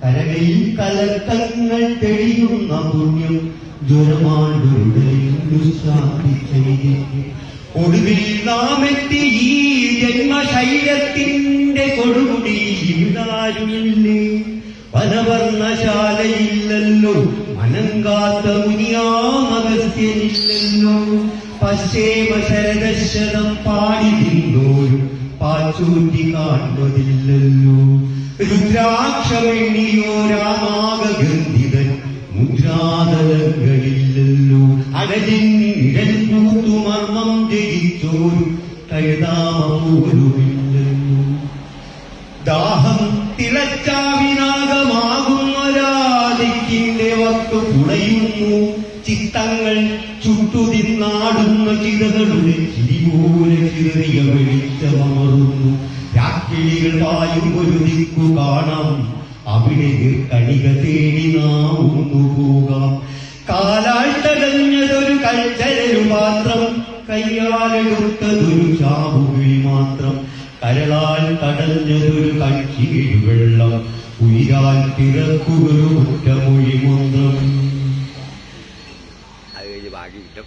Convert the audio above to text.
കരകയിൽ കലക്കങ്ങൾ തെളിയുന്ന പുണ്യം ജ്വരമാണ്ടുരുടലിശാന്തി ഒടുവിൽ നാം എത്തി ഈ ജന്മശൈലത്തിന്റെ കൊടുമുടി ഇവിടാരുമില്ലേ വനവർണ്ണശാലയില്ലല്ലോ മനങ്കാത്ത മുനിയാമഗസ്ത്യനില്ലല്ലോ പശ്ചേമ ശരദശതം പാടി തിന്നോരും പാച്ചൂറ്റി കാണുന്നതില്ലല്ലോ രുദ്രാക്ഷമെണ്ണിയോ രാമാകഗന്ധിതൻ മുദ്രാതലങ്ങളില്ലല്ലോ അടലിൽ മർമ്മം ജയിച്ചോരു കൈതാമൂരുമില്ലല്ലോ ദാഹം തിളച്ചാവിനാകമാകുന്നൊരാദിക്കിന്റെ വക്ക് പുളയുന്നു ചിത്തങ്ങൾ ചുട്ടുതിന്നാടുന്ന ചിതകളുടെ ചിരിപോലെ ചിതറിയ വെളിച്ചമറുന്നു രാക്കിളികൾ വായും ഒരു ദിക്കു കാണാം അവിടെ കണിക തേടി നാം ഒന്നു പോകാം കാലാൽ തടഞ്ഞതൊരു കൽച്ചരരു പാത്രം കയ്യാലെടുത്തതൊരു ചാവുകിളി മാത്രം കരളാൽ തടഞ്ഞതൊരു കച്ചികിഴു വെള്ളം ഉയരാൽ പിറക്കുകയൊരു ഒറ്റമൊഴി മന്ത്രം